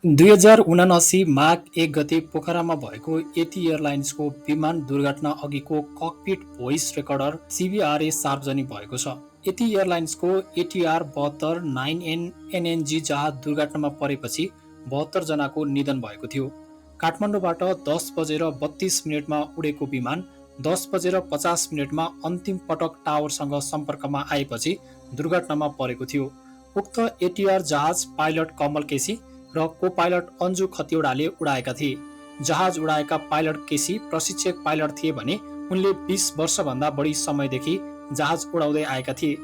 2079 माघ 1 गते पोखरामा भएको एटी एयरलाइन्सको विमान दुर्घटना अघिको ककपिट भोइस रेकर्डर सिबिआरए सार्वजनिक भएको छ। एटी एयरलाइन्सको एटीआर 72 9NNG जहाज दुर्घटनामा परेपछि 72 जनाको निधन भएको थियो। काठमाडौँबाट 10:32 उडेको विमान 10:50 अन्तिम पटक टावरसँग सम्पर्कमा आएपछि दुर्घटनामा परेको थियो। उक्त एटीआर जहाज पाइलट कमल केसी र को पाइलट अन्जु खतिवडाले उडाएका थिए। जहाज उडाएका पाइलट केसी प्रशिक्षक पाइलट थिए भने उनले 20 वर्षभन्दा बढी समयदेखि जहाज उडाउँदै आएका थिए।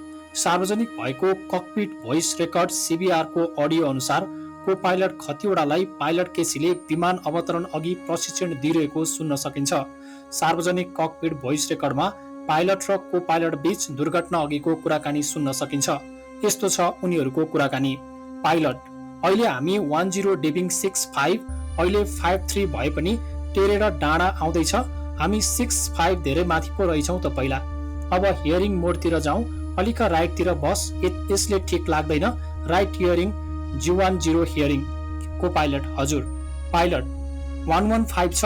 सार्वजनिक भएको ककपिट भोइस रेकर्ड सिबिआरको अडियो अनुसार को पाइलट खतिवडालाई पाइलट केसीले विमान अवतरण अघि प्रशिक्षण दिइरहेको सुन्न सकिन्छ। सार्वजनिक ककपिट भोइस रेकर्डमा पाइलट र को पाइलट बीच दुर्घटना अघिको कुराकानी सुन्न सकिन्छ। यस्तो छ उनीहरूको कुराकानी। पाइलट: अहिले हामी 10 डिपिङ 65 अहिले 53 भए पनि टेरेर डाँडा आउँदैछ। हामी 65 धेरै माथि पो रहेछौँ त पहिला। अब हियरिङ मोडतिर जाउँ, अलिक राइटतिर बस, यसले ठिक लाग्दैन। Right hearing, G10 hearing. को पाइलट: हजुर। पाइलट: 115 छ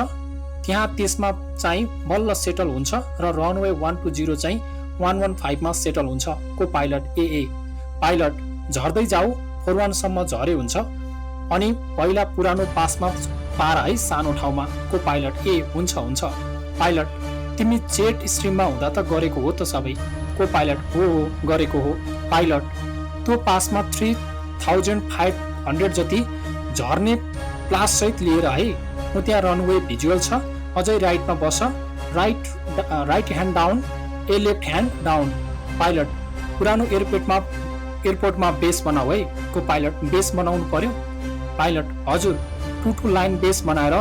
त्यहाँ, त्यसमा चाहिँ बल्ल सेटल हुन्छ र रनवे 120 चाहिँ 115 मा सेटल हुन्छ। को पाइलट: ए। पाइलट: झर्दै जाऊ, 41 सम्म झरे हुन्छ, अनि पहिला पुरानो पासमा पार है, सानो ठाउँमा। को पाइलट: ए हुन्छ। पाइलट: तिमी जेट स्ट्रिममा हुँदा त गरेको हो त सबै। को पाइलट: हो गरेको हो। पाइलट: त्यो पासमा 3500 जति झर्ने प्लास सहित लिएर है। म त्यहाँ रनवे भिजुअल छ, अझै राइटमा बस, राइट ह्यान्ड डाउन, ए लेफ्ट ह्यान्ड डाउन। पाइलट: पुरानो एयरपोर्टमा बेस बनाऊ है। को पाइलट: बेस बनाउनु पर्यो। पाइलट: हजुर, 2 लाइन बेस बनाएर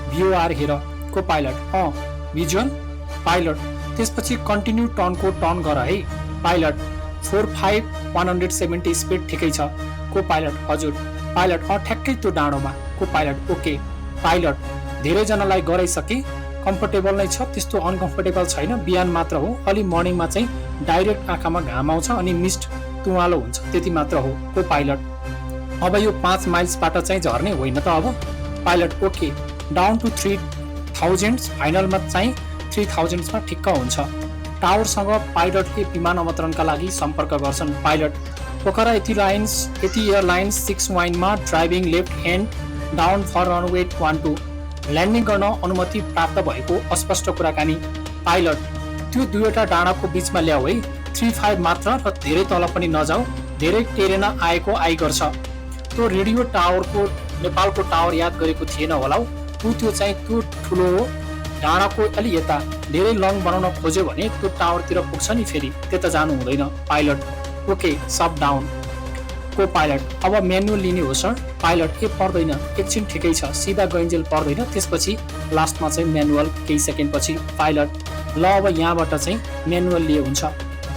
भिओआर हेर। को पाइलट: भिजुअल। पाइलट: त्यसपछि कन्टिन्यू टर्नको टर्न गर है। पाइलट: 45 170 स्पिड ठिकै छ। को पाइलट: हजुर। पाइलट: ठ्याक्कै त्यो डाँडोमा। को पाइलट: ओके। पाइलट: धेरैजनालाई गराइसके, कम्फर्टेबल नै छ, त्यस्तो अनकम्फर्टेबल छैन, बिहान मात्र हो। अलि मर्निङमा चाहिँ डाइरेक्ट आँखामा घाम आउँछ अनि मिस्ट तुवालो हुन्छ, त्यति मात्र हो। को पाइलट: अब यो 5 माइल्सबाट चाहिँ झर्ने होइन त अब। Pilot: okay. डाउन टु 3000, फाइनलमा चाहिँ 3000 मा ठिक्क हुन्छ। टावरसँग पाइलटले विमान अवतरणका लागि सम्पर्क गर्छन्। पाइलट: पोखरा एटी एयरलाइन्स 6 मा driving left hand down for runway 12 landing गर्न अनुमति प्राप्त भएको अस्पष्ट कुराकानी। पाइलट: त्यो दुईवटा डाँडाको बीचमा ल्याऊ है, 35 मात्र, र धेरै तल पनि नजाऊ, धेरै टेरेन आएको आई गर्छ। त्यो रेडियो टावरको नेपालको टावर याद गरेको थिएन होला हौ, त्यो चाहिँ त्यो ठुलो हो, डाँडाको अलि यता धेरै लङ बनाउन खोज्यो भने त्यो टावरतिर पुग्छ नि, फेरि त्यता जानु हुँदैन। पाइलट: ओके, सब डाउन। को पाइलट: अब म्यानुअल लिने हो सर। पाइलट: पर्दैन, एकछिन ठिकै छ, सिधा गइन्जेल पर्दैन, त्यसपछि लास्टमा चाहिँ म्यानुअल केही सेकेन्ड पछि। पाइलट: ल अब यहाँबाट चाहिँ म्यानुअल लिए हुन्छ।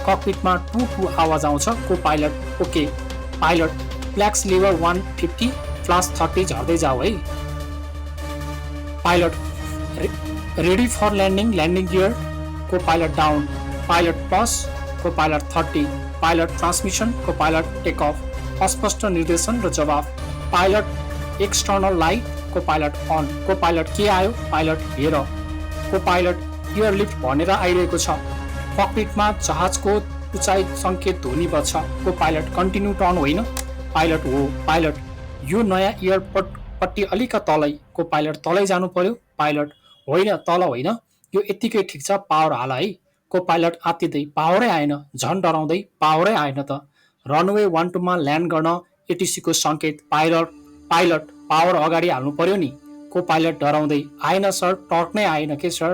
ककपिटमा टु आवाज आउँछ। Copilot: okay. Pilot: flaps lever 150, flaps 30 झर्दै जाऊ है। Pilot: ready for landing, landing gear. Copilot: down. Pilot: plus. Copilot: 30। Pilot: transmission. Copilot: take off. अस्पष्ट निर्देशन र जवाफ। Pilot: external light. Copilot: on. Copilot: के आयो? Pilot: हेर। को पाइलट: एयरलिफ्ट भनेर आइरहेको छ। ककपिटमा जहाजको उचाइ सङ्केत ध्वनि बज्छ। को पाइलट: कन्टिन्यू टर्न होइन। पाइलट: हो। पाइलट: यो नयाँ एयरपोर्ट पट्टि अलिक तलै। को पाइलट: तलै जानु पर्यो। पाइलट: होइन, तल होइन, यो यत्तिकै ठिक छ, पावर हाल है। को पाइलट आत्तिँदै: पावरै आएन, झन् डराउँदै, पावरै आएन त। रनवे 12 मा ल्यान्ड गर्न एटिसीको सङ्केत। पाइलट: पावर अगाडि हाल्नु पर्यो नि। को पाइलट डराउँदै: आएन सर, टर्क नै आएन के सर।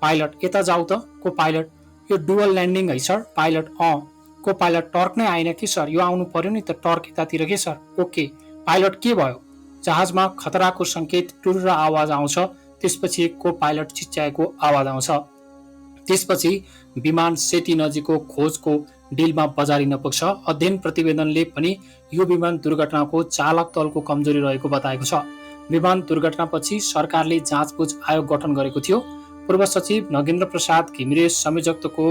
पाइलट: यता जाऊ त। को पाइलट: यो डुअल ल्यान्डिङ है सर। पाइलट: को पाइलट: टर्क नै आएन कि सर, यो आउनु पर्यो नि त, टर्क यतातिर के सर। ओके। पाइलट: के भयो? जहाजमा खतराको सङ्केत, टुर्र आवाज आउँछ, त्यसपछि को पाइलट चिच्याएको आवाज आउँछ। त्यसपछि विमान सेती नजिकको खोजको डिलमा बजारिन पुग्छ। अध्ययन प्रतिवेदनले पनि यो विमान दुर्घटनाको चालक दलको कमजोरी रहेको बताएको छ। विमान दुर्घटनापछि सरकारले जाँचबुझ आयोग गठन गरेको थियो। पूर्व सचिव नगेन्द्र प्रसाद घिमिरे संयोजकत्वको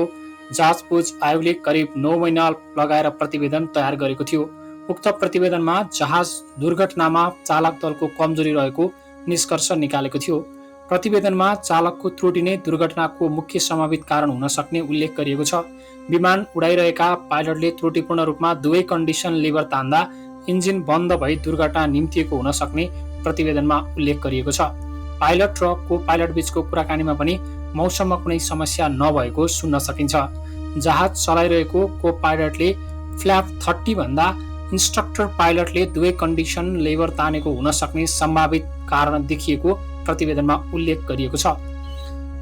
जाँचबुझ आयोगले करिब 9 महिना लगाएर प्रतिवेदन तयार गरेको थियो। उक्त प्रतिवेदनमा जहाज दुर्घटनामा चालक दलको कमजोरी रहेको निष्कर्ष निकालेको थियो। प्रतिवेदनमा चालकको त्रुटि नै दुर्घटनाको मुख्य सम्भावित कारण हुन सक्ने उल्लेख गरिएको छ। विमान उडाइरहेका पाइलटले त्रुटिपूर्ण रूपमा दुवै कन्डिसन लिभर तान्दा इन्जिन बन्द भई दुर्घटना निम्तिएको हुन सक्ने प्रतिवेदनमा उल्लेख गरिएको छ। पाइलट र को पाइलट बीचको कुराकानीमा पनि मौसममा कुनै समस्या नभएको सुन्न सकिन्छ। जहाज चलाइरहेको को पाइलटले फ्ल्याप 30 भन्दा इन्स्ट्रक्टर पाइलटले दुवै कन्डिसन लेभर तानेको हुन सक्ने सम्भावित कारण देखिएको प्रतिवेदनमा उल्लेख गरिएको छ।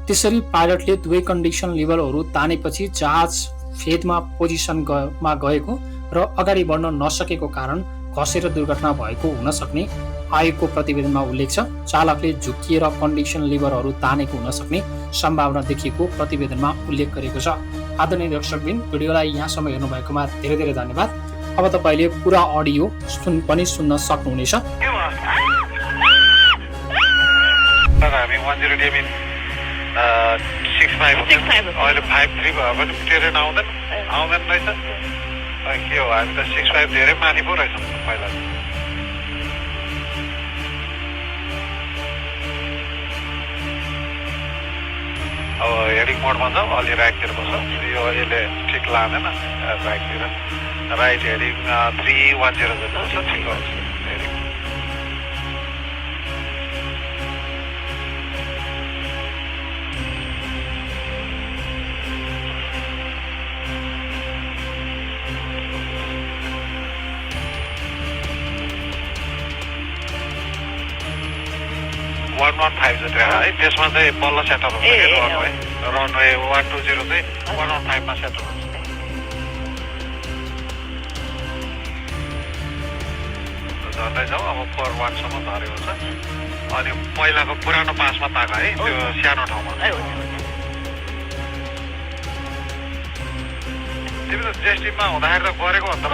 त्यसरी पाइलटले दुवै कन्डिसन लेभरहरू तानेपछि जहाज फेदमा पोजिसनमा गएको र अगाडि बढ्न नसकेको कारण खसेर दुर्घटना भएको हुन सक्ने आयोगको प्रतिवेदनमा उल्लेख छ। चालकले झुक्किएर कन्डिसन लिभरहरू तानेको हुन सक्ने सम्भावना देखिएको प्रतिवेदनमा उल्लेख गरेको छ। आदरणीय दर्शकबिन, भिडियोलाई यहाँसम्म हेर्नुभएकोमा धेरै धेरै धन्यवाद। अब तपाईँले पुरा अडियो पनि सुन्न सक्नुहुनेछ। हामी 10 65 अहिले 53 भयो भने ट्रेन आउँदैन रहेछ। के हो, हामी त 65 धेरै माथि पो रहेछौँ पहिला। अब हेडिङ मोडमा छ, अलि राइटतिर बस्छ। यो यसले ठिक लाँदैन राइटतिर। राइट हेडिङ 310 जति छ, ठिक हुन्छ हेडिङ। है त्यसमा चाहिँ बल्ल सेटअप हुन्छ रनवे 120 चाहिँ 115मा सेटअप हुन्छ। झर्दै जाउँ, अब 41सम्म झरेको छ। अनि पहिलाको पुरानो पासमा ताक है, त्यो सानो ठाउँमा। तिमी त जेएसटीमा हुँदाखेरि त गरेको भन्दा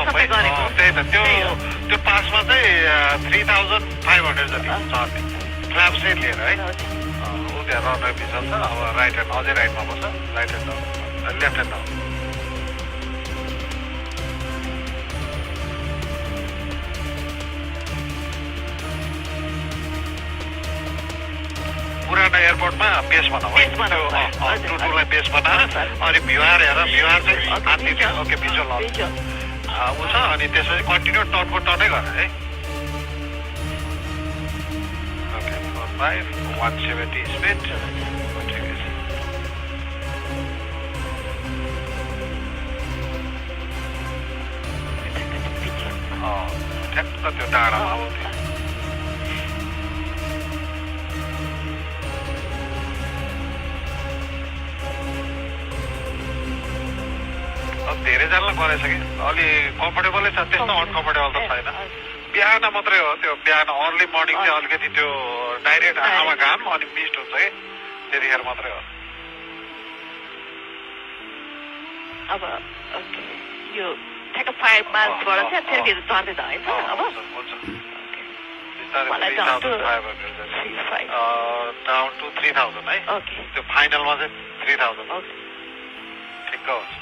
सबै त्यही त। त्यो पासमा चाहिँ 3500 जति झर्ने फ्ल्याप चाहिँ लिएर है। ऊ त्यहाँ रनवे पिछल छ। अब राइट ह्यान्ड अझै राइटमा बस्छ, राइट ह्यान्ड लेफ्ट ह्यान्ड पुरानो एयरपोर्टमा बेस बनाऊ है, टुटुलाई बेस बनाएर अनि भ्युआर हेर, भ्युआर चाहिँ हात्ती ओके भिजुअल ऊ छ। अनि त्यसपछि कन्टिन्यू टर्नको टर्नै गर है। 170 स्पिड ठ्याक्क त्यो डाँडामा आउँथ्यो। अब धेरैजनालाई गरेछ कि अलि कम्फर्टेबलै छ, त्यस्तो अनकम्फर्टेबल त छैन। बिहान मात्रै हो त्यो, बिहान अर्ली मर्निङ चाहिँ अलिकति त्यो डाइरेक्ट आमा घाम अनि मिस्ट हुन्छ कि त्यतिखेर मात्रै हो। अब यो ठ्याक्क 5 माइल्सबाट चाहिँ फेरि झर्दै होइन अब हुन्छ। डाउन टु 3000 है। त्यो फाइनलमा चाहिँ 3000 ठिक्क हुन्छ।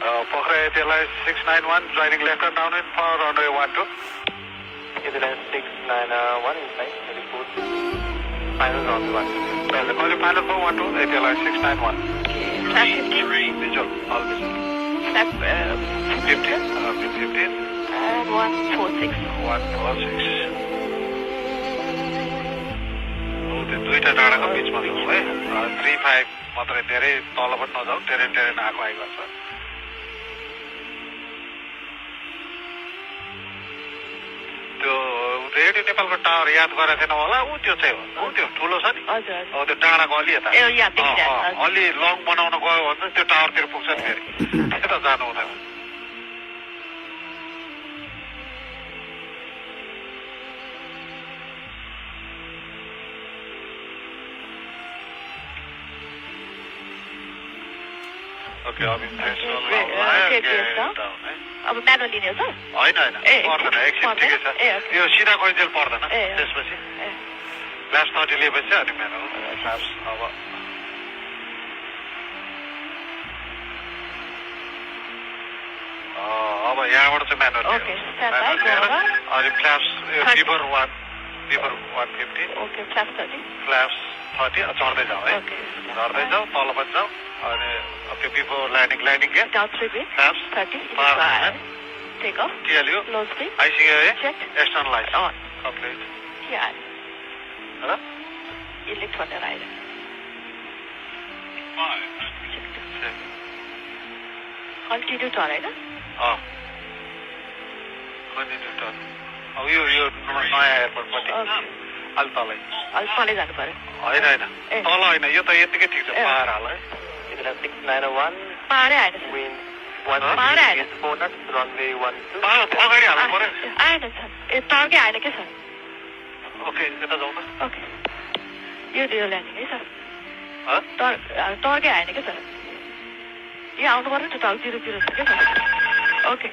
पक्राए त्यसलाई 691 joining left and down for runway 12. It is 691 inside, report. Final runway 12. Call final for 12, ATLI 691. Flap 15. Visual, all visual. Flap 15, 15. And 146. 146. त्यो दुईटा डाँडाको बिचमा छौँ है। 35 मात्रै, धेरै तल पनि नजाऊ, टेरेन आएको आइगर्छ। त्यो रेडियो नेपालको टावर याद गरेको थिएन होला, ऊ त्यो चाहिँ हो, ऊ त्यो ठुलो छ नि। अब त्यो डाँडाको अलि यता अलि लङ बनाउन गयो भने त्यो टावरतिर पुग्छ नि फेरि, त्यता जानु हुँदैन। ओके, अब अब म्यानुअल लिने हो त? होइन पर्दैन, एकछिन ठिकै छ। यो सिधा गइन्जेल पर्दैन, त्यसपछि क्लास 30 लिएपछि अनि म्यानुअल क्लास। अब यहाँबाट चाहिँ manual Okay, stand by, go over. अनि फ्ल्याप्स 30. Before 150 Okay, flaps 30. फ्ल्याप्स 30 चढ्दै जाऊ है Okay. चढ्दै जाऊ तल पनि जाऊ अनि त्यो बिफोर ल्यान्डिङ के Down 3 feet. फ्ल्याप्स 30. Fire. Fire. Take off. के हाल्यो Low speed. आइसिक्यो है Check. External light On. Complete Yeah. ल Elect भनेर आएर. Continue turn होइन? कन्टिन्यू टर्न अब यो नयाँ एयरपोर्ट पछि Okay. अलि तलै अलिक तलै जानु पर्यो. होइन होइन ए. तल होइन यो त यतिकै ठिक छ ए. पार हाल है It'll 691, पारै आएन sir. wind Fire. 1 knots, runway 12. पार अगाडि हाल्नु पर्यो आएन सर. ए टर्कै आएन के सर? ओके यता जाउँ न ओके. यो ल्यान्डिङ है सर. हँ? टर्कै आएन के सर? यो आउनु पर्यो नि त 0 0 छ के सर? ओके.